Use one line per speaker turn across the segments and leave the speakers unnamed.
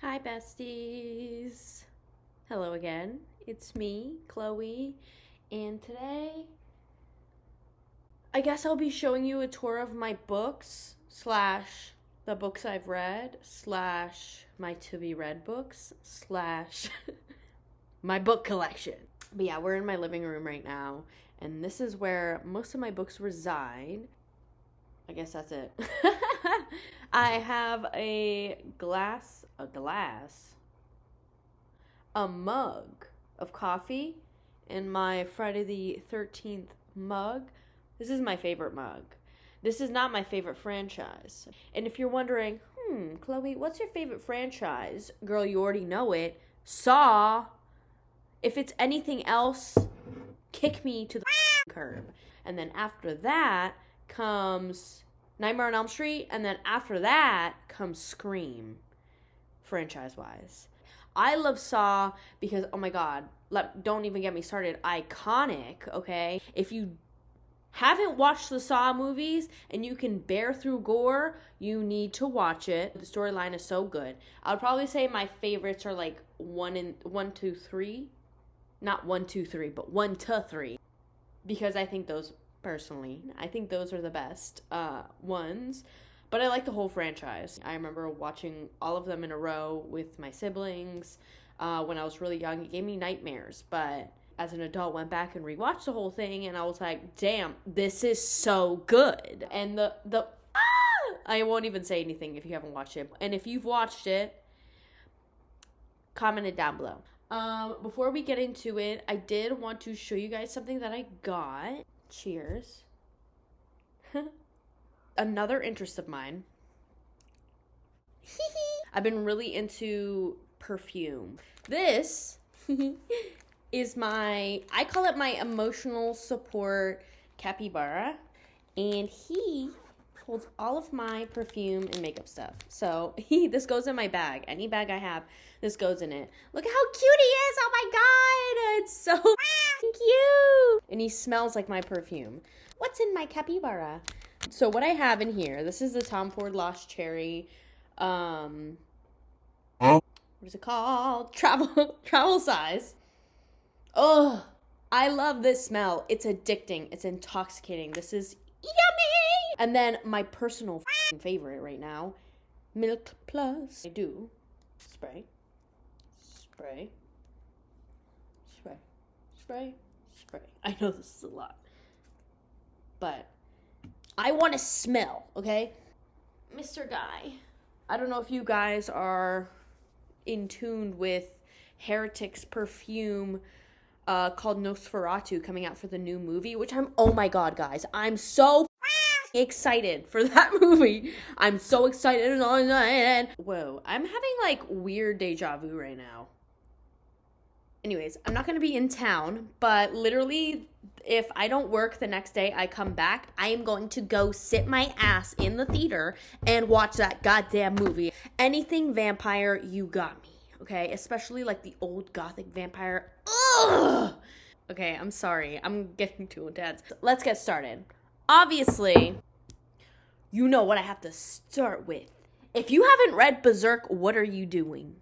Hi, besties. Hello again. It's me, Chloe, and today I guess I'll be showing you a tour of my books slash the books I've read slash my to be read books slash my book collection. But yeah, we're in my living room right now, and this is where most of my books reside. I guess that's it. I have a mug of coffee in my Friday the 13th mug. This is my favorite mug. This is not my favorite franchise. And if you're wondering, Chloe, what's your favorite franchise? Girl, you already know it. Saw. If it's anything else, kick me to the curb. And then after that comes Nightmare on Elm Street, and then after that comes Scream, franchise-wise. I love Saw because, oh my god, don't even get me started, iconic, okay? If you haven't watched the Saw movies and you can bear through gore, you need to watch it. The storyline is so good. I would probably say my favorites are like 1, 2, 3. Not 1, 2, 3, but 1 to 3. Because I think those are the best ones. But I like the whole franchise. I remember watching all of them in a row with my siblings when I was really young. It gave me nightmares. But as an adult, went back and rewatched the whole thing, and I was like, damn, this is so good. And I won't even say anything if you haven't watched it. And if you've watched it, comment it down below. Before we get into it, I did want to show you guys something that I got. Cheers. Another interest of mine. I've been really into perfume. This is I call it my emotional support capybara. And he holds all of my perfume and makeup stuff. So this goes in my bag. Any bag I have, this goes in it. Look how cute he is. Oh my god. It's so cute. And he smells like my perfume. What's in my capybara? So what I have in here, this is the Tom Ford Lost Cherry. What is it called? Travel size. Oh, I love this smell. It's addicting. It's intoxicating. This is yummy. And then my personal favorite right now, Milk Plus. I do spray. I know this is a lot, but I want to smell, okay? Mr. Guy. I don't know if you guys are in tune with Heretic's perfume called Nosferatu coming out for the new movie, which oh my god, guys, I'm so excited for that movie. I'm so excited. Whoa, I'm having like weird deja vu right now. Anyways, I'm not going to be in town, but literally, if I don't work the next day, I come back, I am going to go sit my ass in the theater and watch that goddamn movie. Anything vampire, you got me, okay? Especially like the old gothic vampire. Ugh! Okay, I'm sorry. I'm getting too intense. Let's get started. Obviously, you know what I have to start with. If you haven't read Berserk, what are you doing?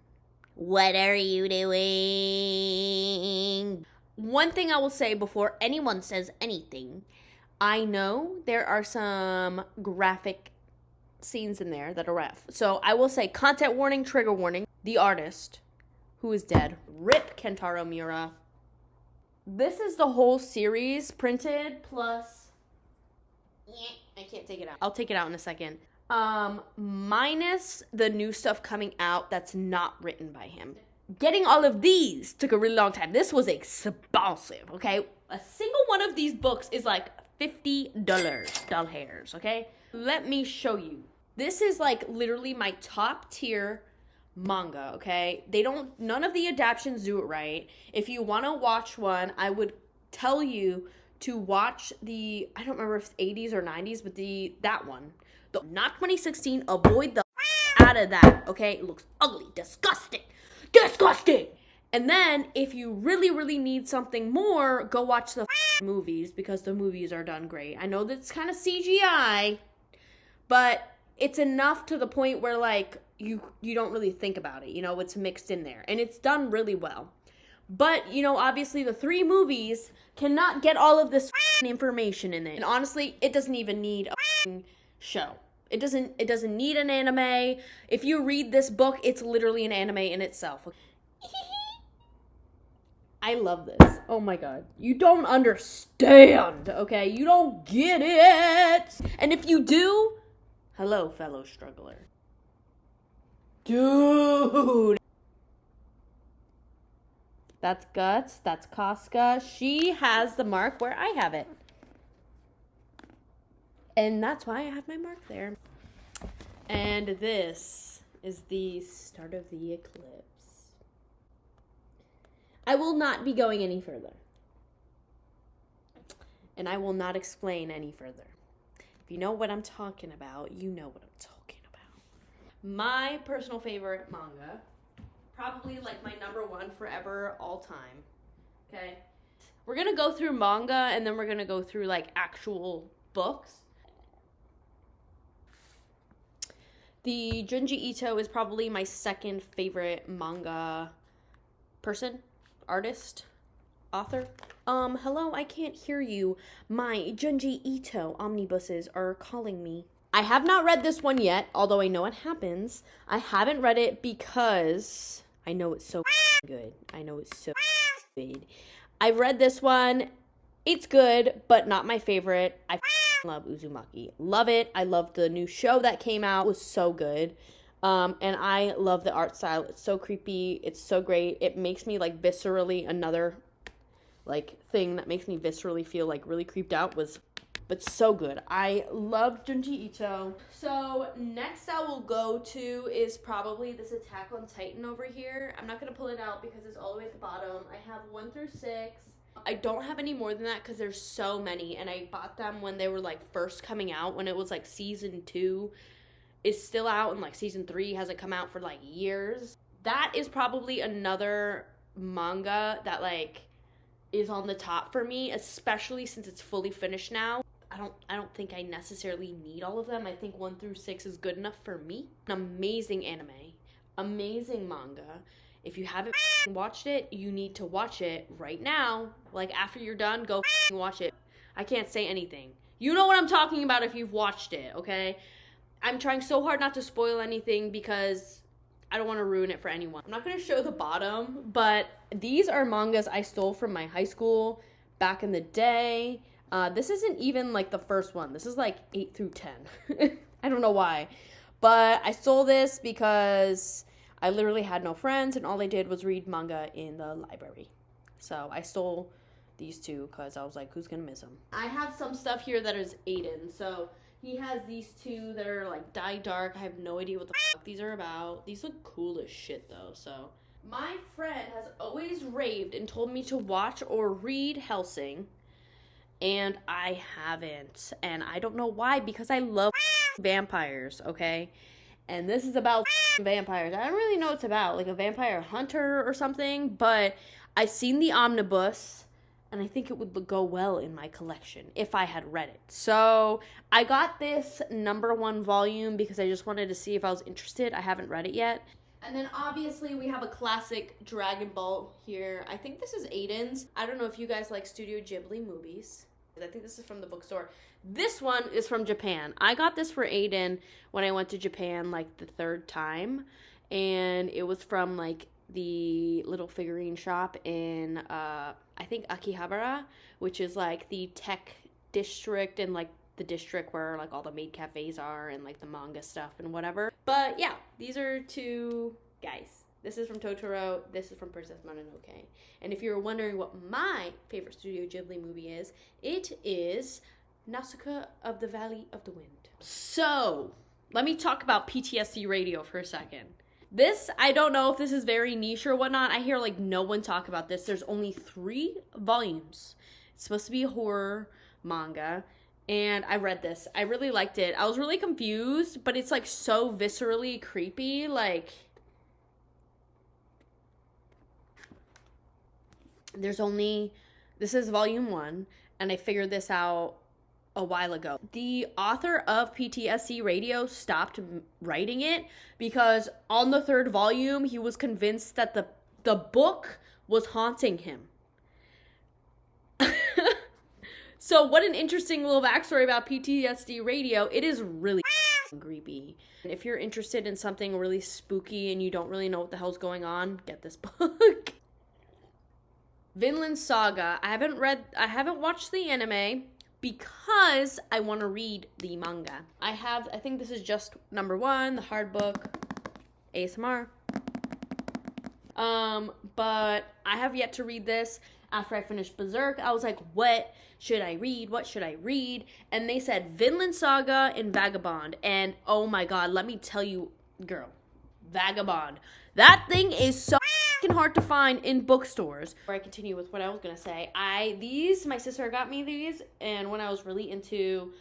What are you doing? One thing I will say before anyone says anything, I know there are some graphic scenes in there that are rough. So I will say content warning, trigger warning. The artist, who is dead, RIP Kentaro Miura. This is the whole series printed plus... I can't take it out. I'll take it out in a second. Minus the new stuff coming out that's not written by him. Getting all of these took a really long time. This was expensive, okay? A single one of these books is like $50, doll hairs, okay? Let me show you. This is like literally my top tier manga, okay? None of the adaptions do it right. If you want to watch one, I would tell you to watch I don't remember if it's 80s or 90s, but that one. Not 2016, avoid the out of that, okay? It looks ugly, disgusting. And then, if you really, really need something more, go watch the movies, because the movies are done great. I know that's kind of CGI, but it's enough to the point where, like, you don't really think about it. You know, it's mixed in there. And it's done really well. But, you know, obviously the 3 movies cannot get all of this information in it. And honestly, it doesn't even need a show. It doesn't need an anime. If you read this book, it's literally an anime in itself. I love this. Oh my god. You don't understand, okay? You don't get it. And if you do, hello, fellow struggler. Dude. That's Guts. That's Casca. She has the mark where I have it. And that's why I have my mark there. And this is the start of the eclipse. I will not be going any further. And I will not explain any further. If you know what I'm talking about, you know what I'm talking about. My personal favorite manga, probably like my number 1 forever, all time. Okay? We're going to go through manga and then we're going to go through like actual books. The Junji Ito is probably my second favorite manga person, artist, author. Hello, I can't hear you. My Junji Ito omnibuses are calling me. I have not read this one yet, although I know it happens. I haven't read it because I know it's so good. I know it's so good. I've read this one. It's good, but not my favorite. I love Uzumaki. Love it. I love the new show that came out. It was so good. And I love the art style. It's so creepy. It's so great. It makes me like viscerally, another like thing that makes me viscerally feel like really creeped out was, but so good. I love Junji Ito. So next I will go to is probably this Attack on Titan over here. I'm not going to pull it out because it's all the way at the bottom. I have 1 through 6. I don't have any more than that because there's so many, and I bought them when they were like first coming out, when it was like season 2 is still out and like season 3 hasn't come out for like years. That is probably another manga that like is on the top for me, especially since it's fully finished now. I don't think I necessarily need all of them. I think 1 through 6 is good enough for me. An amazing anime, amazing manga. If you haven't watched it, you need to watch it right now. Like, after you're done, go watch it. I can't say anything. You know what I'm talking about if you've watched it, okay? I'm trying so hard not to spoil anything because I don't want to ruin it for anyone. I'm not going to show the bottom, but these are mangas I stole from my high school back in the day. This isn't even, like, the first one. This is, like, 8 through 10. I don't know why. But I stole this because I literally had no friends, and all I did was read manga in the library. So I stole these 2 because I was like, who's going to miss them? I have some stuff here that is Aiden. So he has these 2 that are, like, dye dark. I have no idea what the fuck these are about. These look cool as shit, though, so. My friend has always raved and told me to watch or read Hellsing. And I haven't. And I don't know why, because I love vampires, okay? And this is about vampires. I don't really know what it's about, like a vampire hunter or something, but I've seen the omnibus, and I think it would go well in my collection if I had read it. So I got this number 1 volume because I just wanted to see if I was interested. I haven't read it yet. And then obviously we have a classic Dragon Ball here. I think this is Aiden's. I don't know if you guys like Studio Ghibli movies. I think this is from the bookstore. This one is from Japan. I got this for Aiden when I went to Japan like the 3rd time. And it was from like the little figurine shop in, I think Akihabara, which is like the tech district and like the district where like all the maid cafes are and like the manga stuff and whatever. But yeah, these are 2 guys. This is from Totoro. This is from Princess Mononoke. And if you're wondering what my favorite Studio Ghibli movie is, it is Nausicaa of the Valley of the Wind. So, let me talk about PTSD Radio for a second. This, I don't know if this is very niche or whatnot. I hear like no one talk about this. There's only 3 volumes. It's supposed to be a horror manga. And I read this. I really liked it. I was really confused, but it's like so viscerally creepy. Like, this is volume 1, and I figured this out a while ago. The author of PTSD Radio stopped writing it because on the 3rd volume, he was convinced that the book was haunting him. So what an interesting little backstory about PTSD Radio. It is really creepy. And if you're interested in something really spooky and you don't really know what the hell's going on, get this book. Vinland Saga. I haven't watched the anime because I want to read the manga. I think this is just number 1, the hard book, ASMR. But I have yet to read this. After I finished Berserk, I was like, what should I read? What should I read? And they said Vinland Saga and Vagabond. And oh my god, let me tell you, girl, Vagabond. That thing is so hard to find in bookstores. Before I continue with what I was gonna say, my sister got me these, and when I was really into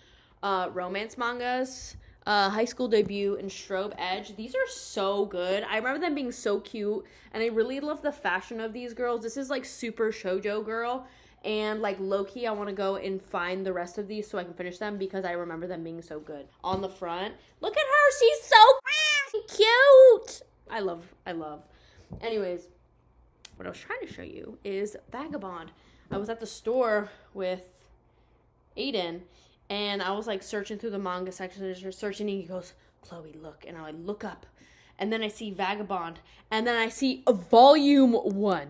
romance mangas, High School Debut and Strobe Edge, these are so good. I remember them being so cute, and I really love the fashion of these girls. This is like super shoujo girl, and like low-key I want to go and find the rest of these so I can finish them because I remember them being so good. On the front, look at her, she's so cute. I love. Anyways, what I was trying to show you is Vagabond. I was at the store with Aiden, and I was like searching through the manga section, just searching, and he goes, Chloe, look. And I look up, and then I see Vagabond, and then I see a volume 1.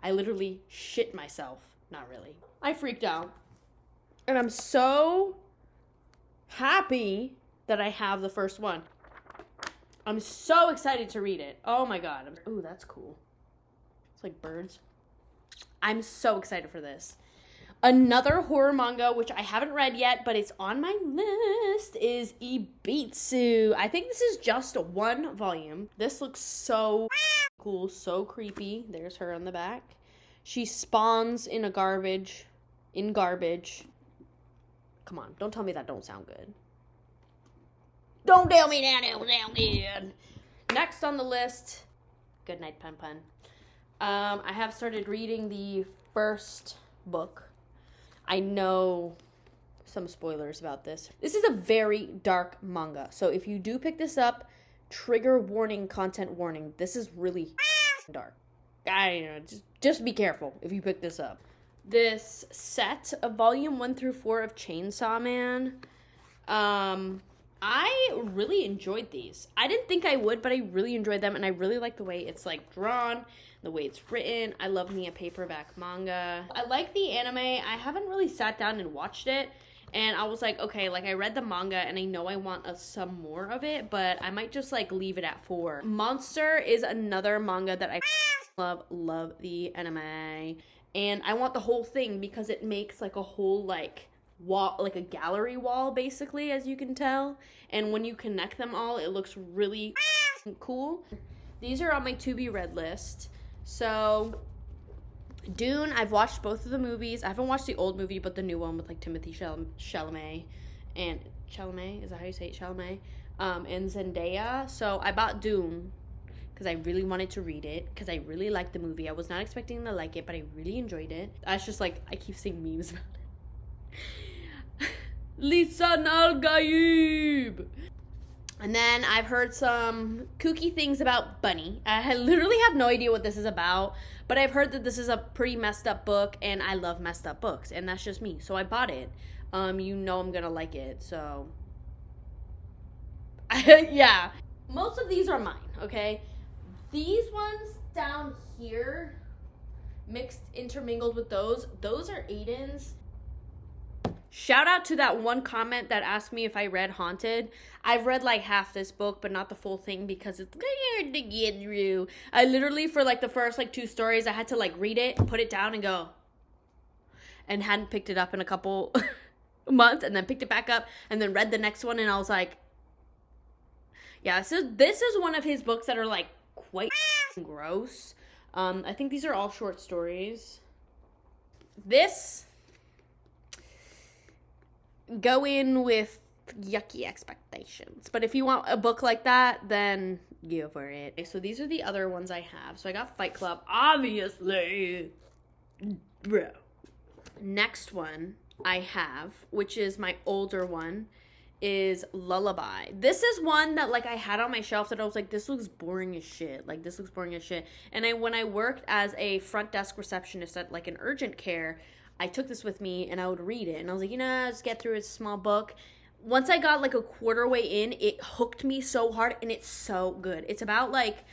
I literally shit myself. Not really. I freaked out. And I'm so happy that I have the first one. I'm so excited to read it. Oh my god. Ooh, that's cool. It's like birds. I'm so excited for this. Another horror manga, which I haven't read yet, but it's on my list, is Ibitsu. I think this is just 1 volume. This looks so cool, so creepy. There's her on the back. She spawns in garbage. Come on, don't tell me that don't sound good. Don't tell me that don't sound good. Next on the list, good night, Pun Pun. I have started reading the first book. I know some spoilers about this. This is a very dark manga. So if you do pick this up, trigger warning, content warning. This is really dark. I don't know, just be careful if you pick this up. This set of volume 1 through 4 of Chainsaw Man. I really enjoyed these. I didn't think I would, but I really enjoyed them, and I really like the way it's like drawn, the way it's written. I love me a paperback manga. I like the anime. I haven't really sat down and watched it, and I was like, okay, like I read the manga, and I know I want some more of it, but I might just like leave it at 4. Monster is another manga that I love the anime, and I want the whole thing because it makes like a whole like wall, like a gallery wall basically, as you can tell, and when you connect them all, it looks really cool. These are on my to be read list. So Dune, I've watched both of the movies. I haven't watched the old movie, but the new one with like Timothée Chalamet, and Chalamet, is that how you say it? Chalamet, and Zendaya. So I bought Dune because I really wanted to read it, because I really liked the movie. I was not expecting to like it, but I really enjoyed it. I was just like, I keep seeing memes about it. Lisan al-Gaib. And then I've heard some kooky things about Bunny. I literally have no idea what this is about, but I've heard that this is a pretty messed up book, and I love messed up books, and that's just me. So I bought it. You know I'm gonna like it, so yeah. Most of these are mine, okay? These ones down here, intermingled with those are Aiden's. Shout out to that one comment that asked me if I read Haunted. I've read like half this book, but not the full thing because it's hard to get through. I literally, for like the first like 2 stories, I had to like read it, put it down, and go. And hadn't picked it up in a couple months, and then picked it back up, and then read the next one, and I was like, yeah, so this is one of his books that are like quite gross. I think these are all short stories. This, go in with yucky expectations. But if you want a book like that, then go for it. Okay, so these are the other ones I have. So I got Fight Club, obviously. Bro. Next one I have, which is my older one, is Lullaby. This is one that like I had on my shelf that I was like, this looks boring as shit. Like this looks boring as shit. And when I worked as a front desk receptionist at like an urgent care, I took this with me and I would read it. And I was like, just get through it. It's a small book. Once I got like a quarter way in, it hooked me so hard and it's so good. It's about like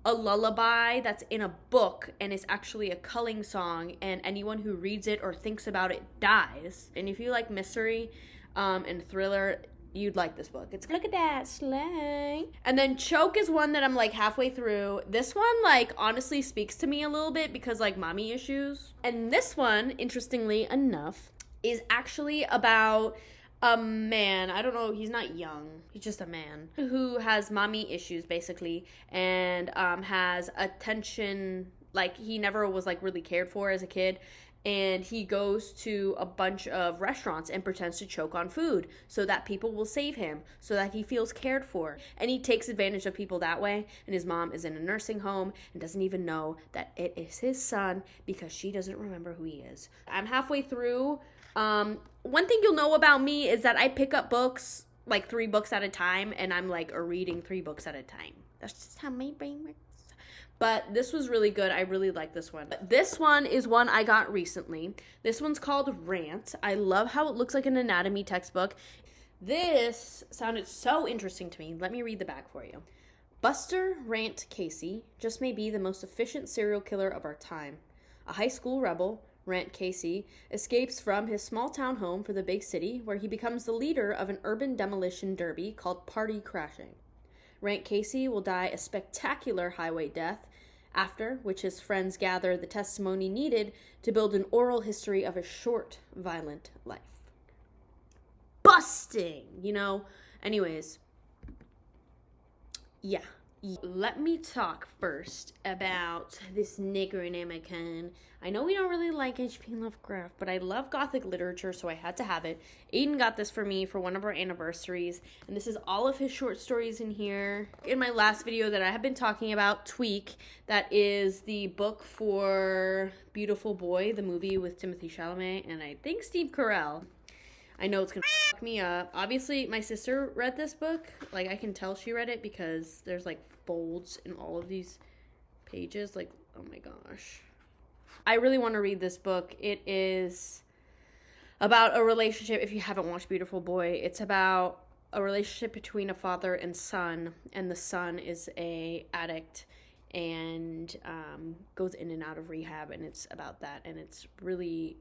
a lullaby that's in a book and it's actually a culling song, and anyone who reads it or thinks about it dies. And if you like mystery and thriller, you'd like this book. It's look at that slang. And then Choke is one that I'm like halfway through. This one like honestly speaks to me a little bit because like mommy issues. And this one, interestingly enough, is actually about a man, I don't know, he's not young, he's just a man who has mommy issues basically, and has attention, like he never was like really cared for as a kid, and he goes to a bunch of restaurants and pretends to choke on food so that people will save him, so that he feels cared for, and he takes advantage of people that way. And his mom is in a nursing home and doesn't even know that it is his son because she doesn't remember who he is. I'm halfway through. One thing you'll know about me is that I pick up books, like 3 books at a time, and I'm like reading 3 books at a time. That's just how my brain works. But this was really good. I really like this one. This one is one I got recently. This one's called Rant. I love how it looks like an anatomy textbook. This sounded so interesting to me. Let me read the back for you. Buster Rant Casey just may be the most efficient serial killer of our time. A high school rebel, Rant Casey escapes from his small town home for the big city, where he becomes the leader of an urban demolition derby called Party Crashing. Rant Casey will die a spectacular highway death, after which his friends gather the testimony needed to build an oral history of a short, violent life. Busting! Anyways. Yeah. Let me talk first about this Necronomicon. I know we don't really like H.P. Lovecraft, but I love Gothic literature, so I had to have it. Aiden got this for me for one of our anniversaries, and this is all of his short stories in here. In my last video that I have been talking about, Tweak, that is the book for Beautiful Boy, the movie with Timothée Chalamet, and I think Steve Carell. I know it's gonna fuck me up. Obviously, my sister read this book. Like, I can tell she read it because there's, like, folds in all of these pages. Like, oh my gosh. I really want to read this book. It is about a relationship. If you haven't watched Beautiful Boy, it's about a relationship between a father and son. And the son is a addict and goes in and out of rehab. And it's about that. And it's really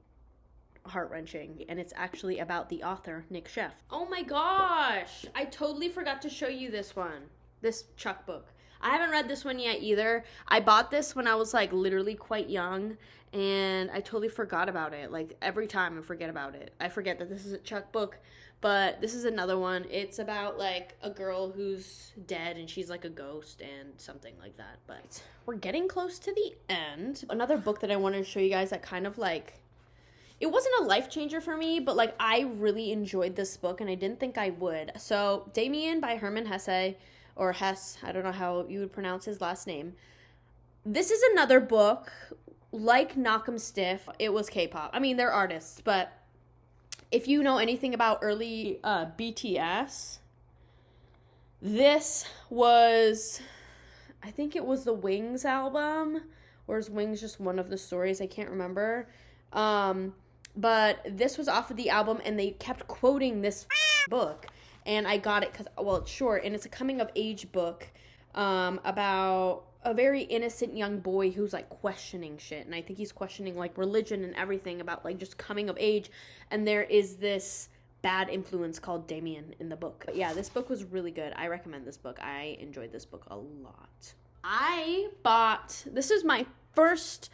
heart-wrenching, and it's actually about the author, Nick Sheff. Oh my gosh, I totally forgot to show you this one, this Chuck book. I haven't read this one yet either. I bought this when I was like literally quite young, and I totally forgot about it. Like every time I forget about it. I forget that this is a Chuck book, but this is another one. It's about like a girl who's dead and she's like a ghost and something like that. But we're getting close to the end. Another book that I wanted to show you guys that kind of like, it wasn't a life changer for me, but like I really enjoyed this book and I didn't think I would. So Damien by Herman Hesse, or Hess, I don't know how you would pronounce his last name. This is another book like Knock 'em Stiff. It was K-pop. I mean, they're artists, but if you know anything about early BTS, this was, I think it was the Wings album, or is Wings just one of the stories? I can't remember. But this was off of the album, and they kept quoting this book, and I got it because, well, it's short, and it's a coming-of-age book about a very innocent young boy who's, like, questioning shit, and I think he's questioning, like, religion and everything about, like, just coming of age, and there is this bad influence called Damien in the book. But yeah, this book was really good. I recommend this book. I enjoyed this book a lot. This is my first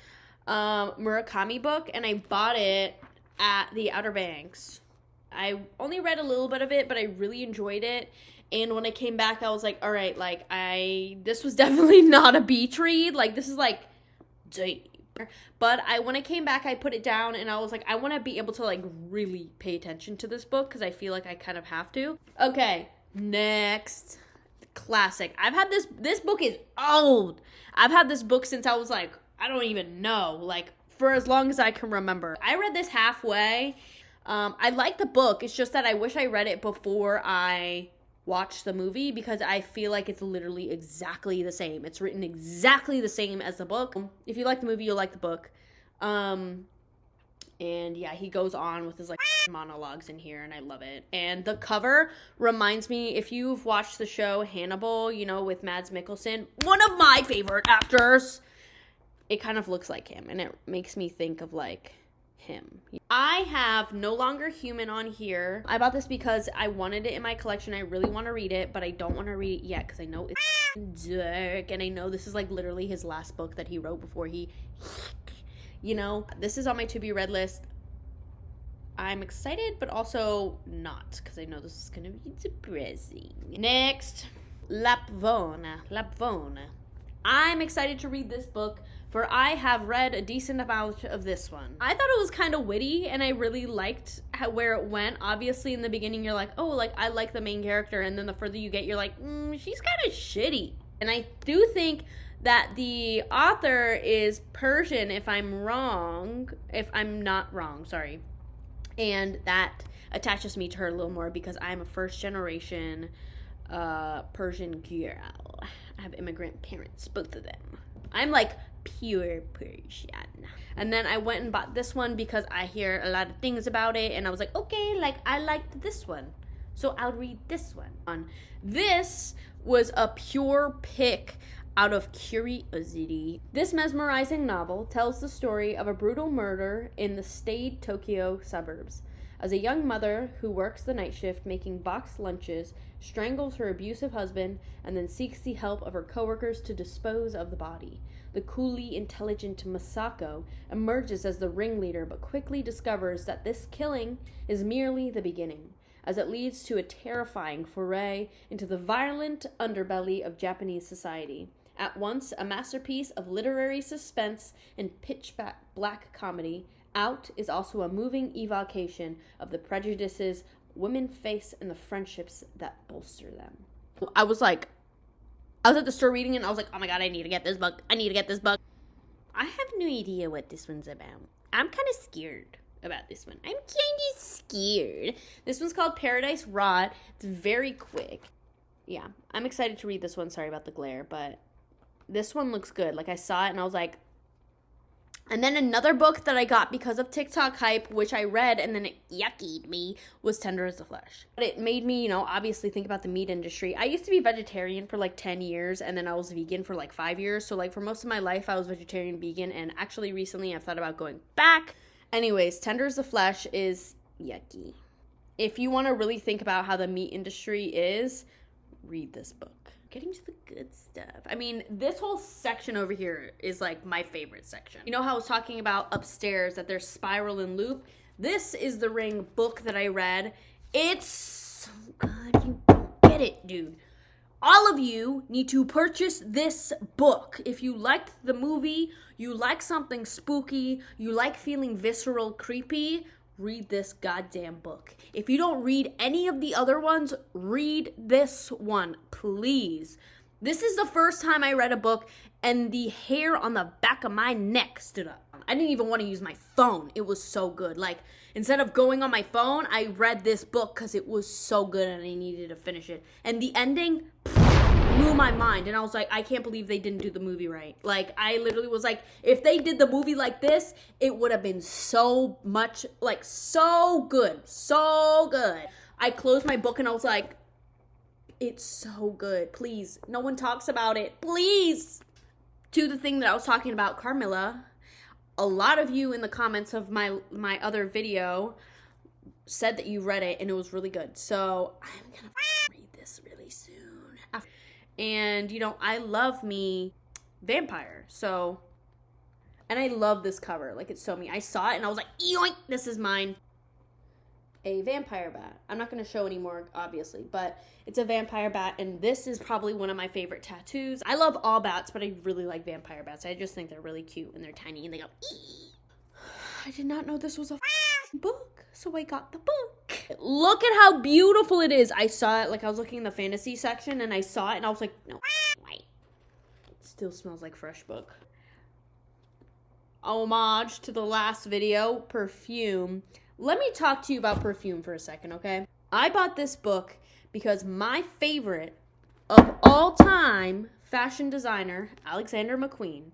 Murakami book, and I bought it at the Outer Banks. I only read a little bit of it, but I really enjoyed it. And when I came back, I was like, all right, like this was definitely not a beach read. Like this is like deep. But when I came back, I put it down and I was like, I want to be able to like really pay attention to this book because I feel like I kind of have to. Okay, next. Classic. I've had this book is old. I've had this book since I was like, I don't even know, like for as long as I can remember. I read this halfway. I like the book. It's just that I wish I read it before I watched the movie because I feel like it's literally exactly the same. It's written exactly the same as the book. If you like the movie, you'll like the book. And yeah, he goes on with his like monologues in here, and I love it. And the cover reminds me, if you've watched the show Hannibal, you know, with Mads Mikkelsen, one of my favorite actors, it kind of looks like him, and it makes me think of like him. I have No Longer Human on here. I bought this because I wanted it in my collection. I really want to read it, but I don't want to read it yet because I know it's dark, and I know this is like literally his last book that he wrote before he, you know. This is on my to be read list. I'm excited, but also not, because I know this is gonna be depressing. Next, Lapvona. I'm excited to read this book, for I have read a decent amount of this one. I thought it was kind of witty, and I really liked where it went. Obviously, in the beginning, you're like, oh, like, I like the main character, and then the further you get, you're like, she's kind of shitty. And I do think that the author is Persian, if I'm not wrong, sorry. And that attaches me to her a little more because I'm a first generation Persian girl. I have immigrant parents, both of them. I'm like pure Persian. And then I went and bought this one because I hear a lot of things about it, and I was like, okay, like I liked this one, so I'll read this one. This was a pure pick out of curiosity. This mesmerizing novel tells the story of a brutal murder in the staid Tokyo suburbs. As a young mother who works the night shift making boxed lunches, strangles her abusive husband, and then seeks the help of her coworkers to dispose of the body, the coolly intelligent Masako emerges as the ringleader, but quickly discovers that this killing is merely the beginning, as it leads to a terrifying foray into the violent underbelly of Japanese society. At once a masterpiece of literary suspense and pitch-black comedy, Out is also a moving evocation of the prejudices women face and the friendships that bolster them. I was at the store reading it, and I was like, oh my god, I need to get this book. I have no idea what this one's about. I'm kind of scared about this one. I'm kind of scared. This one's called Paradise Rot. It's very quick. Yeah, I'm excited to read this one. Sorry about the glare, but this one looks good. Like, I saw it and I was like, and then another book that I got because of TikTok hype, which I read and then it yuckied me, was Tender as the Flesh. But it made me, you know, obviously think about the meat industry. I used to be vegetarian for like 10 years, and then I was vegan for like 5 years. So like for most of my life, I was vegetarian, vegan, and actually recently I've thought about going back. Anyways, Tender as the Flesh is yucky. If you want to really think about how the meat industry is, read this book. Getting to the good stuff. I mean, this whole section over here is like my favorite section. You know how I was talking about upstairs that there's Spiral and Loop? This is the Ring book that I read. It's so good. You don't get it, dude. All of you need to purchase this book. If you liked the movie, you like something spooky, you like feeling visceral, creepy, read this goddamn book. If you don't read any of the other ones, read this one, please. This is the first time I read a book and the hair on the back of my neck stood up. I didn't even want to use my phone. It was so good. Like, instead of going on my phone, I read this book because it was so good and I needed to finish it. And the ending blew my mind, and I was like, I can't believe they didn't do the movie right. Like, I literally was like, if they did the movie like this, it would have been so much, like, so good. I closed my book and I was like, it's so good. Please, no one talks about it. Please. To the thing that I was talking about, Carmilla, a lot of you in the comments of my other video said that you read it and it was really good. So I'm gonna read this really soon. And, you know, I love me vampire. So, and I love this cover. Like, it's so me. I saw it and I was like, yoink, this is mine. A vampire bat. I'm not going to show anymore, obviously, but it's a vampire bat, and this is probably one of my favorite tattoos. I love all bats, but I really like vampire bats. I just think they're really cute, and they're tiny, and they go, ee. I did not know this was a book, so I got the book. Look at how beautiful it is. I saw it, like, I was looking in the fantasy section, and I saw it, and I was like, no, wait. It still smells like fresh book. Homage to the last video, Perfume. Let me talk to you about Perfume for a second, okay? I bought this book because my favorite of all time fashion designer, Alexander McQueen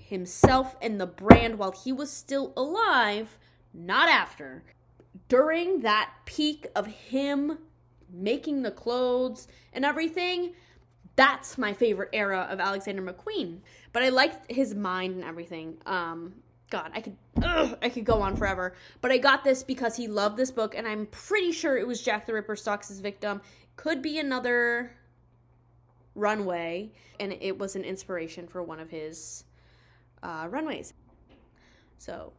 himself and the brand while he was still alive, not after, during that peak of him making the clothes and everything, that's my favorite era of Alexander McQueen. But I liked his mind and everything. God, I could go on forever. But I got this because he loved this book, and I'm pretty sure it was Jack the Ripper stalks his victim. Could be another runway, and it was an inspiration for one of his runways. So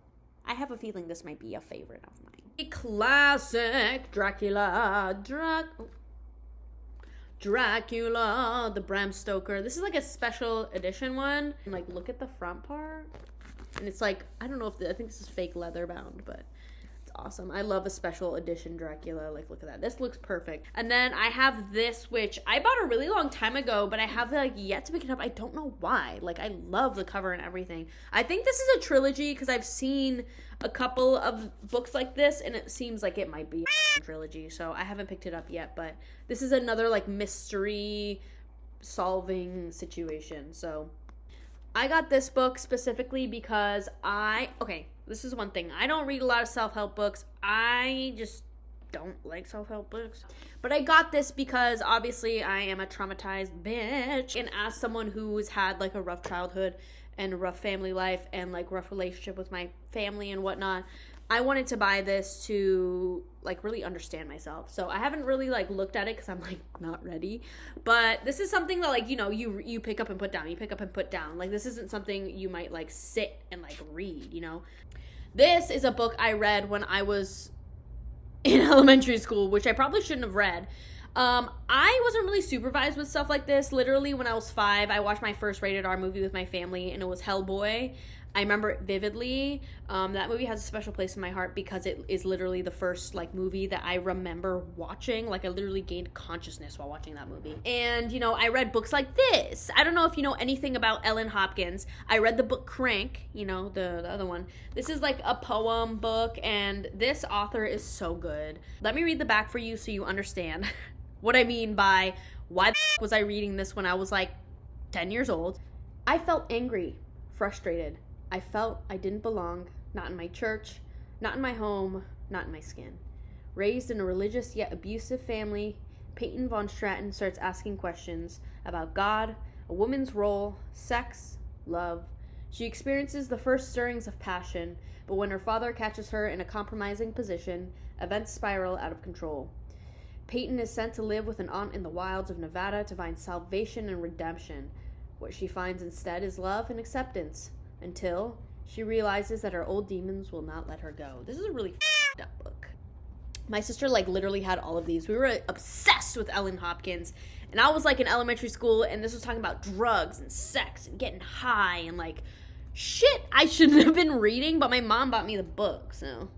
I have a feeling this might be a favorite of mine. A classic Dracula, the Bram Stoker. This is like a special edition one. And like, look at the front part. And it's like, I don't know if I think this is fake leather bound, but it's awesome. I love a special edition Dracula. Like, look at that. This looks perfect. And then I have this, which I bought a really long time ago, but I have like yet to pick it up. I don't know why. Like, I love the cover and everything. I think this is a trilogy because I've seen a couple of books like this, and it seems like it might be a trilogy. So I haven't picked it up yet, but this is another like mystery solving situation. So I got this book specifically because this is one thing. I don't read a lot of self-help books. I just don't like self-help books. But I got this because obviously I am a traumatized bitch. And as someone who's had like a rough childhood and a rough family life and like rough relationship with my family and whatnot, I wanted to buy this to like really understand myself. So I haven't really like looked at it because I'm like not ready. But this is something that like, you know, you pick up and put down. You pick up and put down. Like, this isn't something you might like sit and like read, you know. This is a book I read when I was in elementary school, which I probably shouldn't have read. I wasn't really supervised with stuff like this. Literally, when I was 5, I watched my first rated R movie with my family, and it was Hellboy. I remember it vividly. That movie has a special place in my heart because it is literally the first like movie that I remember watching. Like, I literally gained consciousness while watching that movie. And, you know, I read books like this. I don't know if you know anything about Ellen Hopkins. I read the book Crank, you know, the other one. This is like a poem book, and this author is so good. Let me read the back for you so you understand what I mean by why the was I reading this when I was like 10 years old. I felt angry, frustrated. I felt I didn't belong, not in my church, not in my home, not in my skin. Raised in a religious yet abusive family, Peyton von Stratton starts asking questions about God, a woman's role, sex, love. She experiences the first stirrings of passion, but when her father catches her in a compromising position, events spiral out of control. Peyton is sent to live with an aunt in the wilds of Nevada to find salvation and redemption. What she finds instead is love and acceptance, until she realizes that her old demons will not let her go. This is a really f***ed up book. My sister like literally had all of these. We were obsessed with Ellen Hopkins, and I was like in elementary school, and this was talking about drugs and sex and getting high and like shit I shouldn't have been reading, but my mom bought me the book. So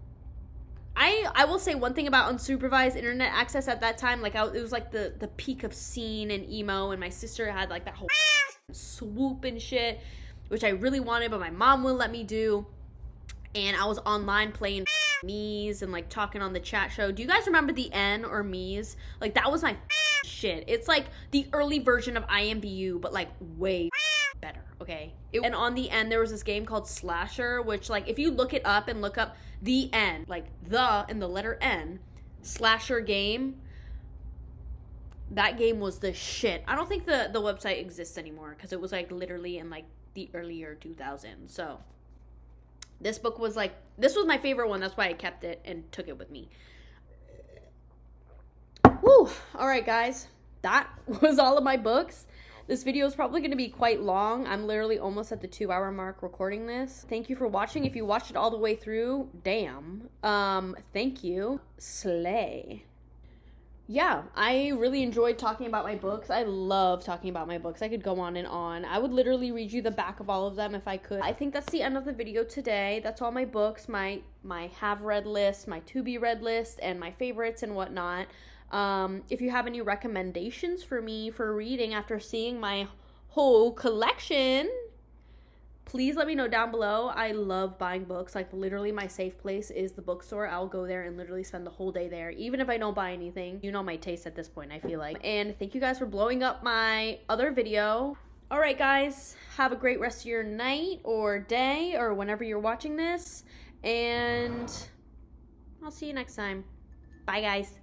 I will say one thing about unsupervised internet access at that time, like it was like the peak of scene and emo, and my sister had like that whole swoop and shit, which I really wanted, but my mom wouldn't let me do. And I was online playing Mies and like talking on the chat show. Do you guys remember the N or Mies? Like, that was my shit. It's like the early version of IMVU, but like way better, okay? And on the N, there was this game called Slasher, which like if you look it up and look up the N, like the and the letter N, Slasher game, that game was the shit. I don't think the website exists anymore because it was like literally in like the earlier 2000s. So this book was like, this was my favorite one. That's why I kept it and took it with me. Woo! All right, guys. That was all of my books. This video is probably going to be quite long. I'm literally almost at the 2-hour mark recording this. Thank you for watching. If you watched it all the way through, damn. Thank you. Slay. Yeah, I really enjoyed talking about my books. I love talking about my books. I could go on and on. I would literally read you the back of all of them if I could. I think that's the end of the video today. That's all my books, my have read list, my to be read list, and my favorites and whatnot. If you have any recommendations for me for reading after seeing my whole collection, Please let me know down below. I love buying books. Like, literally my safe place is the bookstore. I'll go there and literally spend the whole day there, even if I don't buy anything. You know my taste at this point, I feel like. And thank you guys for blowing up my other video. All right, guys, have a great rest of your night or day or whenever you're watching this, and I'll see you next time. Bye, guys.